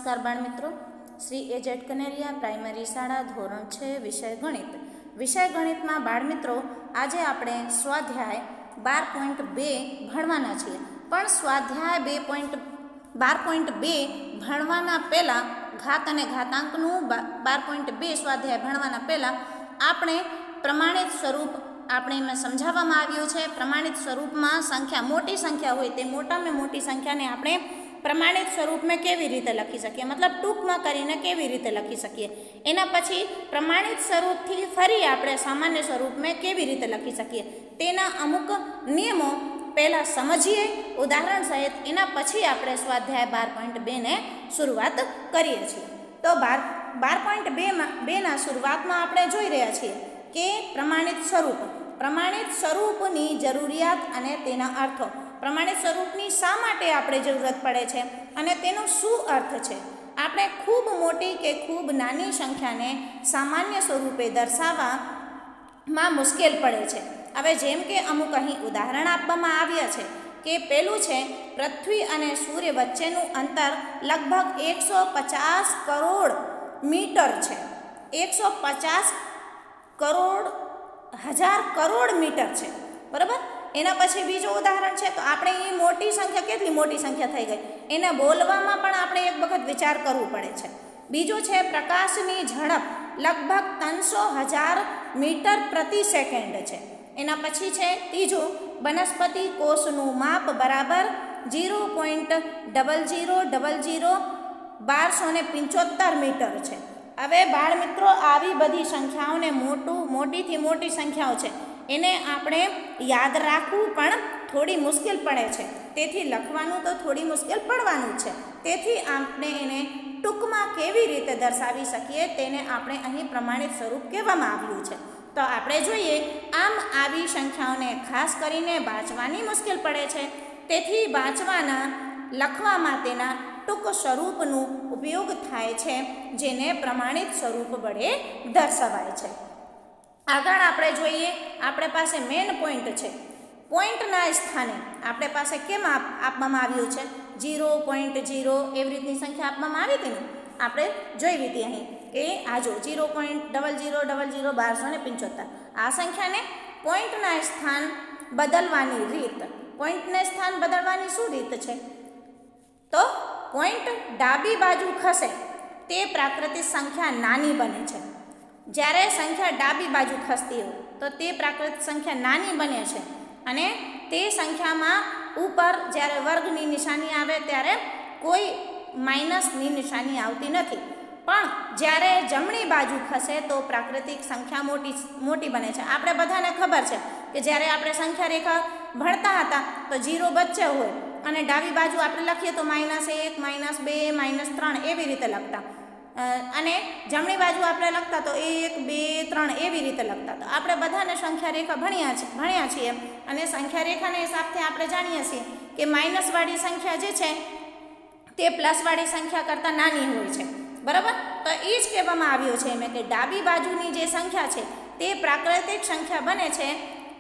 નમસ્કાર બાળમિત્રો, શ્રી એ zed Kaneria primary શાળા ધોરણ 6 વિષય ગણિત. વિષય ગણિતમાં બાળમિત્રો આજે આપણે સ્વાધ્યાય 12.2 ભણવાના છીએ. પણ સ્વાધ્યાય 12.2 ભણવાના પહેલાં ઘાત અને ઘાતાંકનું 12.2 સ્વાધ્યાય ભણવાના પહેલાં આપણે પ્રમાણિત સ્વરૂપ આપણે એમાં સમજાવવામાં આવ્યું છે. પ્રમાણિત સ્વરૂપમાં સંખ્યા મોટી સંખ્યા હોય તે મોટામાં મોટી સંખ્યાને આપણે પ્રમાણિત સ્વરૂપમાં કેવી રીતે લખી શકીએ, મતલબ ટૂંકમાં કરીને કેવી રીતે લખી શકીએ. એના પછી પ્રમાણિત સ્વરૂપથી ફરી આપણે સામાન્ય સ્વરૂપમાં કેવી રીતે લખી શકીએ તેના અમુક નિયમો પહેલાં સમજીએ ઉદાહરણ સહિત. એના પછી આપણે સ્વાધ્યાય 12.2 ને શરૂઆત કરીએ છીએ. તો 12.2ના શરૂઆતમાં આપણે જોઈ રહ્યા છીએ કે પ્રમાણિત સ્વરૂપની જરૂરિયાત અને તેના અર્થો. પ્રમાણિત સ્વરૂપની શા માટે આપણે જરૂરત પડે છે અને તેનો શું અર્થ છે. આપણે ખૂબ મોટી કે ખૂબ નાની સંખ્યાને સામાન્ય સ્વરૂપે દર્શાવવામાં મુશ્કેલ પડે છે. હવે જેમ કે અમુક અહીં ઉદાહરણ આપવામાં આવ્યા છે કે પેલું છે પૃથ્વી અને સૂર્ય વચ્ચેનું અંતર લગભગ 150 કરોડ મીટર છે. 150 કરોડ હજાર કરોડ મીટર છે, બરાબર. એના પછી બીજું ઉદાહરણ છે તો આપણે એ મોટી સંખ્યા કેટલી મોટી સંખ્યા થઈ ગઈ એને બોલવામાં પણ આપણે એક વખત વિચાર કરવું પડે છે. બીજું છે પ્રકાશની ઝડપ લગભગ 300,000 મીટર પ્રતિ સેકન્ડ છે. એના પછી છે ત્રીજું વનસ્પતિ કોષનું માપ બરાબર 0.00001275 મીટર છે. હવે બાળ મિત્રો આવી બધી સંખ્યાઓને મોટીથી મોટી સંખ્યાઓ છે એને આપણે યાદ રાખવું પણ થોડી મુશ્કેલ પડે છે. તેથી લખવાનું તો થોડી મુશ્કેલ પડવાનું છે. તેથી આપણે એને ટૂંકમાં કેવી રીતે દર્શાવી શકીએ તેને આપણે અહીં પ્રમાણિત સ્વરૂપ કહેવામાં આવ્યું છે. તો આપણે જોઈએ આમ આવી સંખ્યાઓને ખાસ કરીને વાંચવાની મુશ્કેલ પડે છે. તેથી લખવામાં તેના ટૂંક સ્વરૂપનો ઉપયોગ થાય છે જેને પ્રમાણિત સ્વરૂપ વડે દર્શાવાય છે. આગળ આપણે જોઈએ આપણે પાસે મેઇન પોઈન્ટ છે. પોઈન્ટના સ્થાને આપણે પાસે કેમ આપવામાં આવ્યું છે 0.0 એવી રીતની સંખ્યા આપવામાં આવી હતી ને આપણે જોઈ હતી અહીં કે આ જો 0.00001275 આ સંખ્યાને પોઈન્ટના સ્થાન બદલવાની રીત. પોઈન્ટને સ્થાન બદલવાની શું રીત છે તો પોઈન્ટ ડાબી બાજુ ખસે તે પ્રાકૃતિક સંખ્યા નાની બને છે. જ્યારે સંખ્યા ડાબી બાજુ ખસતી હોય તો તે પ્રાકૃતિક સંખ્યા નાની બને છે અને તે સંખ્યામાં ઉપર જ્યારે વર્ગની નિશાની આવે ત્યારે કોઈ માઇનસની નિશાની આવતી નથી. પણ જ્યારે જમણી બાજુ ખસે તો પ્રાકૃતિક સંખ્યા મોટી બને છે. આપણે બધાને ખબર છે કે જ્યારે આપણે સંખ્યા રેખા ભણતા હતા તો 0 વચ્ચે હોય અને ડાબી બાજુ આપણે લખીએ તો -1 -2 -3 એવી રીતે લખતા અને જમણી બાજુ આપણે લખતા તો 1 2 3 એવી રીતે લખતા. તો આપણે બધાને સંખ્યા રેખા ભણ્યા છીએ અને સંખ્યા રેખાના હિસાબથી આપણે જાણીએ છીએ કે માઇનસવાળી સંખ્યા જે છે તે પ્લસવાળી સંખ્યા કરતાં નાની હોય છે, બરાબર. તો એ જ કહેવામાં આવ્યું છે એમ કે ડાબી બાજુની જે સંખ્યા છે તે પ્રાકૃતિક સંખ્યા બને છે.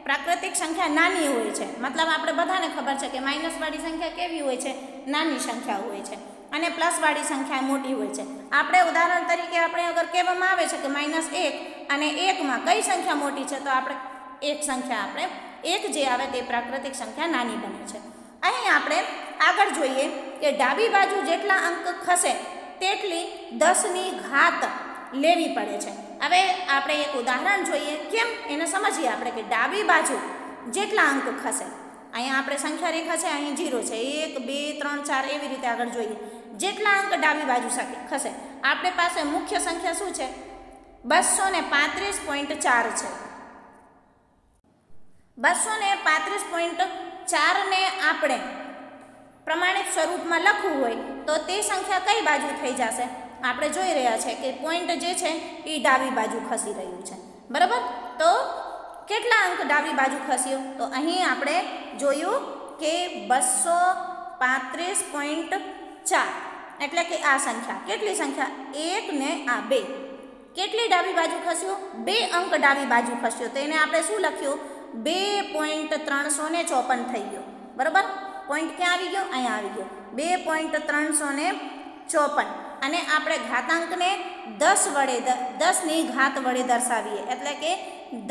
પ્રાકૃતિક સંખ્યા નાની હોય છે, મતલબ આપણે બધાને ખબર છે કે માઇનસવાળી સંખ્યા કેવી હોય છે નાની સંખ્યા હોય છે અને પ્લસવાળી સંખ્યા મોટી હોય છે. આપણે ઉદાહરણ તરીકે આપણે અગર કહેવામાં આવે છે કે -1 અને 1માં કઈ સંખ્યા મોટી છે તો આપણે એક સંખ્યા આપણે 1 જે આવે તે પ્રાકૃતિક સંખ્યા નાની બને છે. અહીં આપણે આગળ જોઈએ કે ડાબી બાજુ જેટલા અંક ખસે તેટલી 10ની ઘાત લેવી પડે છે. હવે આપણે એક ઉદાહરણ જોઈએ કેમ એને સમજીએ આપણે કે ડાબી બાજુ જેટલા અંક ખસે. અહીંયા આપણે સંખ્યા રેખા છે અહીં 0 છે 1 2 3 4 એવી રીતે આગળ જોઈએ જેટલા અંક ડાબી બાજુ ખસે. આપણી પાસે મુખ્ય સંખ્યા શું છે 235.4 છે. 235.4 ને આપણે પ્રમાણિત સ્વરૂપમાં લખવું હોય તો તે સંખ્યા કઈ બાજુ થઈ જશે. આપણે જોઈ રહ્યા છે કે પોઈન્ટ જે છે એ ડાબી બાજુ ખસી રહ્યું છે, બરાબર. તો કેટલા અંક ડાબી બાજુ ખસ્યો તો અહીં આપણે જોયું કે 235.4 એટલે કે આ સંખ્યા કેટલી સંખ્યા 1 ને આ 2 કેટલી ડાબી બાજુ ખસ્યો 2 અંક ડાબી બાજુ ખસ્યો તો એને આપણે શું લખ્યું 2.354 થઈ ગયો, બરાબર. પોઈન્ટ ક્યાં આવી ગયો અહીંયા આવી ગયો 2.354 અને આપણે ઘાતાંકને 10 વડે 10ની ઘાત વડે દર્શાવીએ એટલે કે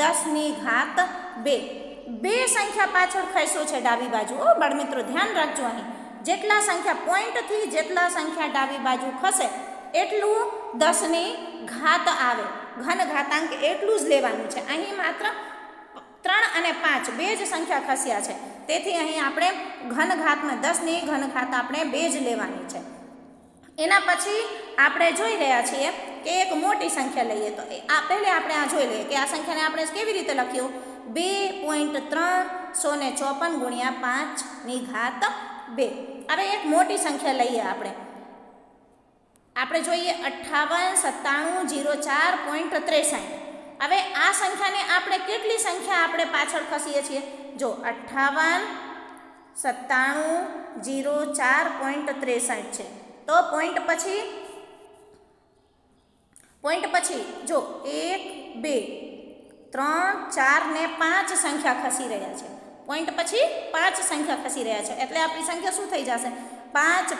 10ની ઘાત 2 બે સંખ્યા પાછળ ખસ્યો છે ડાબી બાજુ. ઓ બાળમિત્રો ધ્યાન રાખજો, અહીં જેટલા સંખ્યા પોઈન્ટથી જેટલા સંખ્યા ડાબી બાજુ ખસે એટલું 10ની ઘાત આવે. ઘન ઘાતાંક એટલું જ લેવાનું છે. અહીં માત્ર 3 અને 5 બે જ સંખ્યા ખસ્યા છે, તેથી અહીં આપણે ઘન ઘાતમાં 10ની ઘન ઘાત આપણે 2 જ લેવાની છે. એના પછી આપણે જોઈ રહ્યા છીએ કે એક મોટી સંખ્યા લઈએ, તો આ પહેલે આપણે આ જોઈ લઈએ કે આ સંખ્યાને આપણે કેવી રીતે લખ્યું. 2.354 ગુણ્યા 5ની ઘાત 2. હવે એક મોટી સંખ્યા લઈએ આપણે જોઈએ 589704.63. હવે આ સંખ્યાને આપણે કેટલી સંખ્યા આપણે પાછળ ખસીએ છીએ? જો 589704.63 છે, તો પોઈન્ટ પછી જો 1 2 3 4 ને 5 સંખ્યા ખસી રહ્યા છે. પોઈન્ટ પછી 5 સંખ્યા ખસી રહ્યા છે, એટલે આપણી સંખ્યા શું થઈ જશે? 6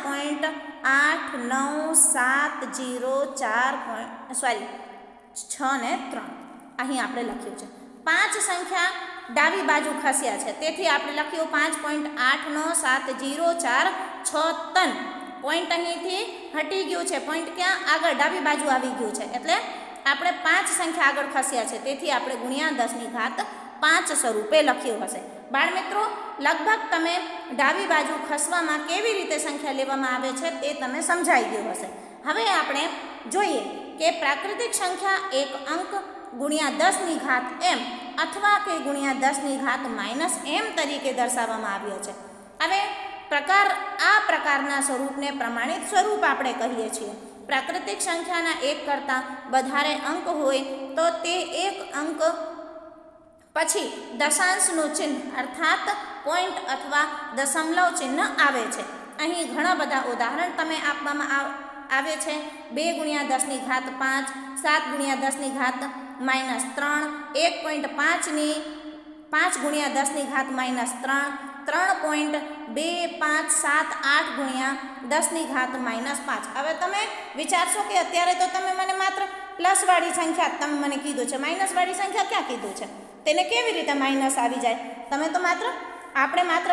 ને 3 અહીં આપણે લખ્યું છે. 5 સંખ્યા ડાબી બાજુ ખસ્યા છે, તેથી આપણે લખ્યું 5.897046 પોઈન્ટ અહીંથી હટી ગયું છે. પોઈન્ટ ક્યાં? આગળ ડાબી બાજુ આવી ગયું છે, એટલે આપણે 5 સંખ્યા આગળ ખસ્યા છે, તેથી આપણે ગુણ્યા 10ની ઘાત 5 સ્વરૂપે લખ્યું હશે. બાળમિત્રો, લગભગ તમે ડાબી બાજુ ખસવામાં કેવી રીતે સંખ્યા લેવામાં આવે છે તે તમે સમજાઈ ગયું હશે. હવે આપણે જોઈએ કે પ્રાકૃતિક સંખ્યા એક અંક ગુણ્યા 10ની ઘાત m અથવા કે ગુણ્યા 10ની ઘાત -m તરીકે દર્શાવવામાં આવ્યો છે. હવે આ પ્રકારના સ્વરૂપને પ્રમાણિત સ્વરૂપ આપણે કહીએ છીએ. પ્રાકૃતિક સંખ્યાના એક કરતાં વધારે અંક હોય તો તે એક અંક પછી દશાંશનું ચિહ્ન અર્થાત પોઈન્ટ અથવા દશમલવ ચિહ્ન આવે છે. અહીં ઘણા બધા ઉદાહરણ તમે આપવામાં આવે છે. 2 ગુણ્યા 10ની ઘાત 5, 7 ગુણ્યા 10ની ઘાત -3, 5 ગુણ્યા 10ની ઘાત -3, 3.2578 ગુણ્યા 10ની ઘાત -5. હવે તમે વિચારશો કે અત્યારે તો તમે મને માત્ર પ્લસવાળી સંખ્યા તમે મને કીધું છે, માઇનસવાળી સંખ્યા ક્યાં કીધું છે? તેને કેવી રીતે માઇનસ આવી જાય? તમે તો આપણે માત્ર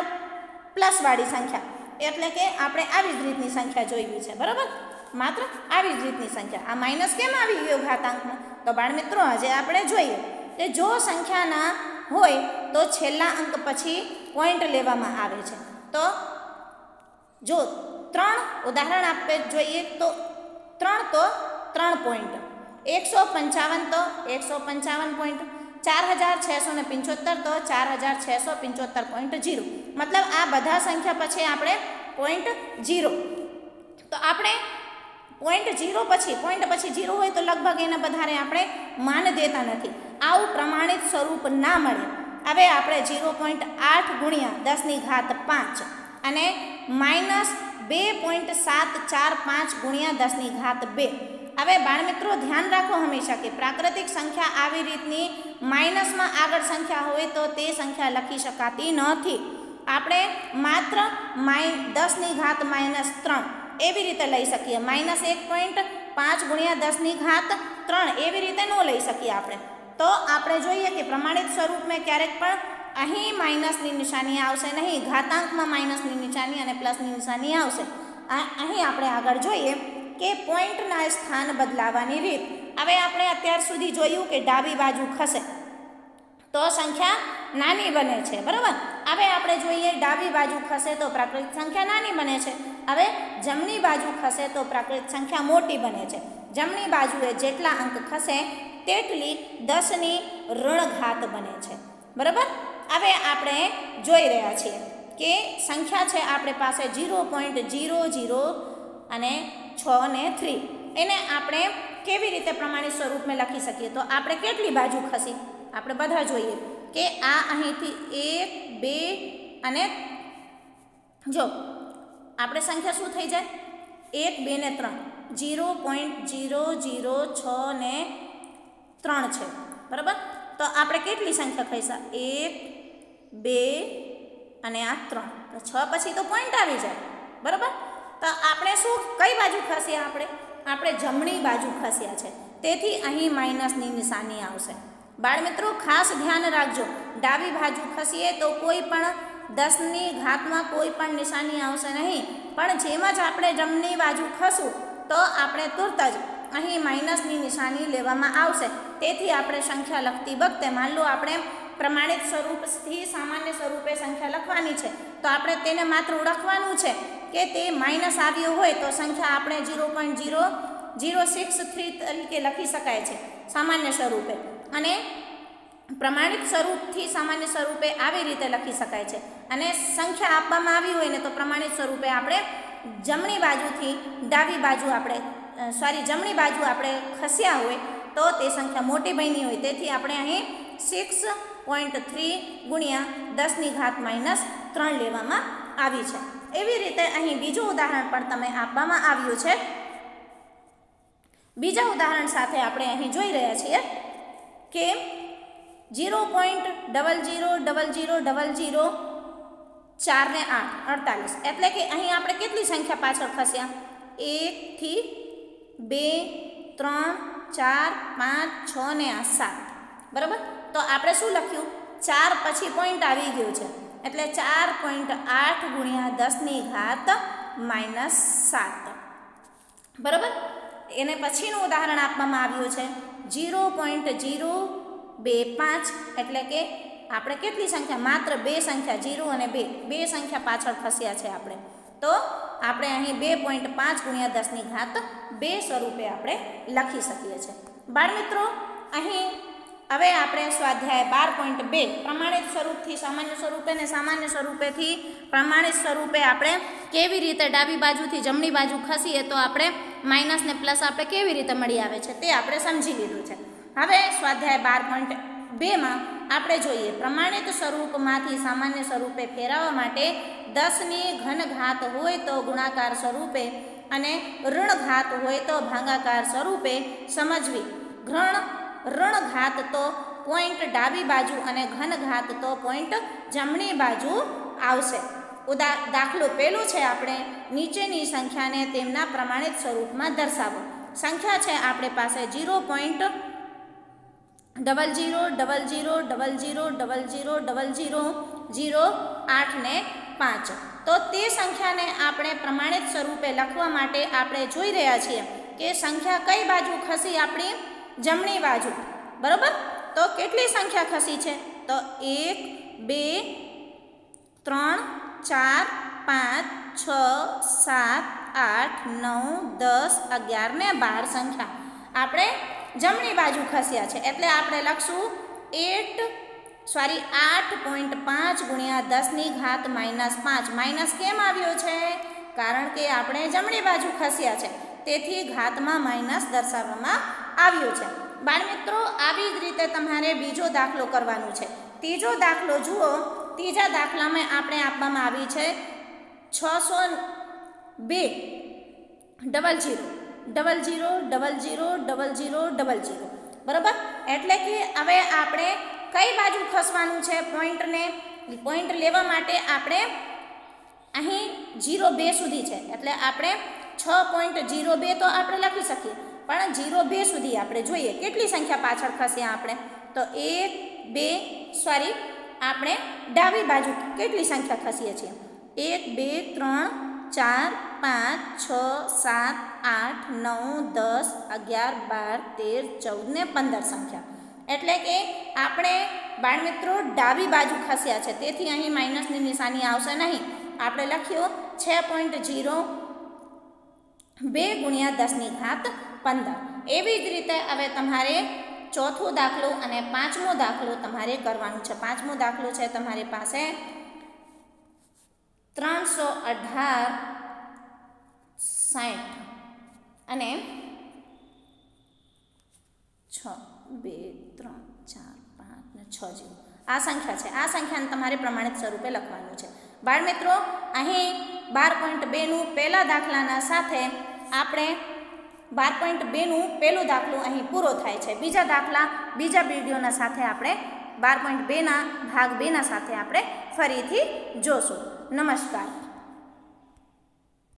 પ્લસવાળી સંખ્યા એટલે કે આપણે આવી જ રીતની સંખ્યા જોઈ છે, બરાબર? માત્ર આવી જ રીતની સંખ્યા. આ માઇનસ કેમ આવી ગયો ઘાતાંકમાં? તો બાળમિત્રો આજે આપણે જોઈએ કે જો સંખ્યા ના હોય તો છેલ્લા અંક પછી પોઈન્ટ લેવામાં આવે છે. તો જો 3 ઉદાહરણ આપણે જોઈએ તો 3 પોઈન્ટ, 155 તો 155 પોઈન્ટ, 4675 તો 4675.0. મતલબ આ બધા સંખ્યા પછી આપણે પોઈન્ટ 0. તો આપણે પોઈન્ટ 0 પછી 0 હોય તો લગભગ એને વધારે આપણે માન દેતા નથી. આવું પ્રમાણિત સ્વરૂપ ના મળે. હવે આપણે 0.8 ગુણ્યા 10ની ઘાત 5 અને -2.745 ગુણ્યા 10ની ઘાત 2. હવે બાળમિત્રો ધ્યાન રાખો હંમેશા કે પ્રાકૃતિક સંખ્યા આવી રીતની માઇનસમાં આગળ સંખ્યા હોય તો તે સંખ્યા લખી શકાતી નથી. આપણે માત્ર 10ની ઘાત -3 એવી રીતે લઈ શકીએ. -1.5 ગુણ્યા 10ની ઘાત 3 એવી રીતે ન લઈ શકીએ આપણે. તો આપણે જોઈએ કે પ્રમાણિત સ્વરૂપમાં ક્યારેક પણ અહીં માઇનસની નિશાની આવશે નહીં, ઘાતાંકમાં માઇનસની નિશાની અને પ્લસની નિશાની આવશે. અહીં આપણે આગળ જોઈએ કે પોઈન્ટના સ્થાન બદલાવાની રીત. હવે આપણે અત્યાર સુધી જોયું કે ડાબી બાજુ ખસે તો સંખ્યા નાની બને છે, બરાબર? હવે આપણે જોઈએ ડાબી બાજુ ખસે તો પ્રાકૃતિક સંખ્યા નાની બને છે. હવે જમણી બાજુ ખસે તો પ્રાકૃતિક સંખ્યા મોટી બને છે. જમણી બાજુએ જેટલા અંક ખસે તેટલી 10ની ઋણ ઘાત બને છે, બરાબર? હવે આપણે જોઈ રહ્યા છીએ કે સંખ્યા છે આપણી પાસે 0.00 અને 6 ને 3. એને આપણે કેવી રીતે પ્રમાણિત સ્વરૂપમાં લખી શકીએ? તો આપણે કેટલી બાજુ ખસી આપણે બધા જોઈએ કે આ અહીંથી 1 2 અને જો આપણે સંખ્યા શું થઈ જાય? 1 2 ને 3, 0.006 ને 3 છે, બરાબર? તો આપણે કેટલી સંખ્યા ખસા? 1 2 અને આ 3. તો 6 પછી તો પોઈન્ટ આવી જાય, બરાબર? તો આપણે કઈ બાજુ ખસીએ? આપણે આપણે જમણી બાજુ ખસ્યા છે, તેથી અહીં માઇનસની નિશાની આવશે. બાળમિત્રો ખાસ ધ્યાન રાખજો, ડાબી બાજુ ખસીએ તો કોઈ પણ 10ની ઘાતમાં કોઈ પણ નિશાની આવશે નહીં, પણ જેમ જ આપણે જમણી બાજુ ખસું તો આપણે તુરત જ અહીં માઇનસની નિશાની લેવામાં આવશે. તેથી આપણે સંખ્યા લખતી વખતે માન લો આપણે પ્રમાણિત સ્વરૂપથી સામાન્ય સ્વરૂપે સંખ્યા લખવાની છે, તો આપણે તેને માત્ર ઓળખવાનું છે કે તે માઇનસ આવ્યો હોય તો સંખ્યા આપણે 0.0063 તરીકે લખી શકાય છે સામાન્ય સ્વરૂપે, અને પ્રમાણિત સ્વરૂપથી સામાન્ય સ્વરૂપે આવી રીતે લખી શકાય છે. અને સંખ્યા આપવામાં આવી હોય ને તો પ્રમાણિત સ્વરૂપે આપણે જમણી બાજુથી ડાબી બાજુ જમણી બાજુ આપણે ખસ્યા હોય તો તે સંખ્યા મોટી બની હોય, તેથી આપણે અહીં 6.3 ગુણ્યા 10ની ઘાત -3 લેવામાં આવી છે. એવી રીતે અહીં બીજું ઉદાહરણ પણ તમે આપવામાં આવ્યું છે. બીજા ઉદાહરણ સાથે આપણે અહીં જોઈ રહ્યા છીએ કે 0.000000 4 ને 8 48, એટલે કે અહીં આપણે કેટલી સંખ્યા પાછળ ખસ્યા? 1 થી 2 3 4 5 6 ને 7, બરાબર. તો આપણે શું લખ્યું? 4 પછી પોઈન્ટ આવી ગયું છે, એટલે 4.8 ગુણ્યા 10ની ઘાત -7, બરાબર. એને પછીનું ઉદાહરણ આપવામાં આવ્યું છે 0.025, એટલે કે આપણે કેટલી સંખ્યા? માત્ર 2 સંખ્યા 0 અને 2 સંખ્યા પાછળ ખસ્યા છે આપણે, તો આપણે અહીં 2.5 ગુણ્યા 10ની ઘાત 2 સ્વરૂપે આપણે લખી શકીએ છીએ. બાળમિત્રો, અહીં હવે આપણે સ્વાધ્યાય 12.2 પ્રમાણિત સ્વરૂપથી સામાન્ય સ્વરૂપે ને સામાન્ય સ્વરૂપેથી પ્રમાણિત સ્વરૂપે આપણે કેવી રીતે ડાબી બાજુથી જમણી બાજુ ખસીએ તો આપણે માઇનસ ને પ્લસ આપણે કેવી રીતે મળી આવે છે તે આપણે સમજી લીધું છે. હવે સ્વાધ્યાય 12.2માં આપણે જોઈએ પ્રમાણિત સ્વરૂપમાંથી સામાન્ય સ્વરૂપે ફેરવવા માટે 10ની ઘન ઘાત હોય તો ગુણાકાર સ્વરૂપે અને ઋણ ઘાત હોય તો ભાગાકાર સ્વરૂપે સમજવી. ઋણ ઘાત તો પોઈન્ટ ડાબી બાજુ અને ઘન ઘાત તો પોઈન્ટ જમણી બાજુ આવશે. દાખલો પહેલું છે, આપણે નીચેની સંખ્યાને તેમના પ્રમાણિત સ્વરૂપમાં દર્શાવો. સંખ્યા છે આપણી પાસે 0.00000000 8 ને 5. તો તે સંખ્યાને આપણે પ્રમાણિત સ્વરૂપે લખવા માટે આપણે જોઈ રહ્યા છીએ કે સંખ્યા કઈ બાજુ ખસી? આપણી જમણી બાજુ, બરાબર. તો કેટલી સંખ્યા ખસી છે? તો 1 2 3 4 5 6 7 8 9 10 11 ને 12 સંખ્યા આપણે જમણી બાજુ ખસ્યા છે, એટલે આપણે લખશું 8.5 ગુણ્યા 10ની ઘાત -5. માઇનસ કેમ આવ્યો છે? કારણ કે આપણે જમણી બાજુ ખસ્યા છે, તેથી ઘાતમાં માઇનસ દર્શાવવામાં આવ્યું છે. બાળમિત્રો, આવી જ રીતે તમારે બીજો દાખલો કરવાનો છે. ત્રીજો દાખલો જુઓ. ત્રીજા દાખલામાં આપણે આપવામાં આવી છે 602.00000000, બરાબર. એટલે કે હવે આપણે કઈ બાજુ ખસવાનું છે? પોઈન્ટ લેવા માટે આપણે અહીં 0.2 સુધી છે, એટલે આપણે 6.02 તો આપણે લખી શકીએ, પણ 0.2 સુધી આપણે જોઈએ કેટલી સંખ્યા પાછળ ખસ્યા આપણે. તો 1 2 આપણે ડાબી બાજુ કેટલી સંખ્યા ખસીએ છીએ? 1 2 3 4 5 6 7 8 9 10 11 12 13 14 ને 15 સંખ્યા. એટલે કે આપણે બાળમિત્રો ડાબી બાજુ ખસ્યા છે, તેથી અહીં માઇનસની નિશાની આવશે નહીં. આપણે લખ્યો 6.02 ગુણ્યા 10ની ઘાત 15. એવી જ રીતે હવે તમારે ચોથો દાખલો અને પાંચમો દાખલો તમારે કરવાનું છે. પાંચમો દાખલો છે તમારી પાસે 318.60 અને 6 2 3 4 5 ને 6 જેવું આ સંખ્યા છે. આ સંખ્યાને તમારે પ્રમાણિત સ્વરૂપે લખવાનું છે. બાળમિત્રો, અહીં 12.2નું પહેલા દાખલાના સાથે આપણે 12.2નું પહેલું દાખલું અહીં પૂરો થાય છે. બીજા દાખલા બીજા વિડીયોના સાથે આપણે 12.2ના ભાગ 2ના સાથે આપણે ફરીથી જોશું. નમસ્કાર.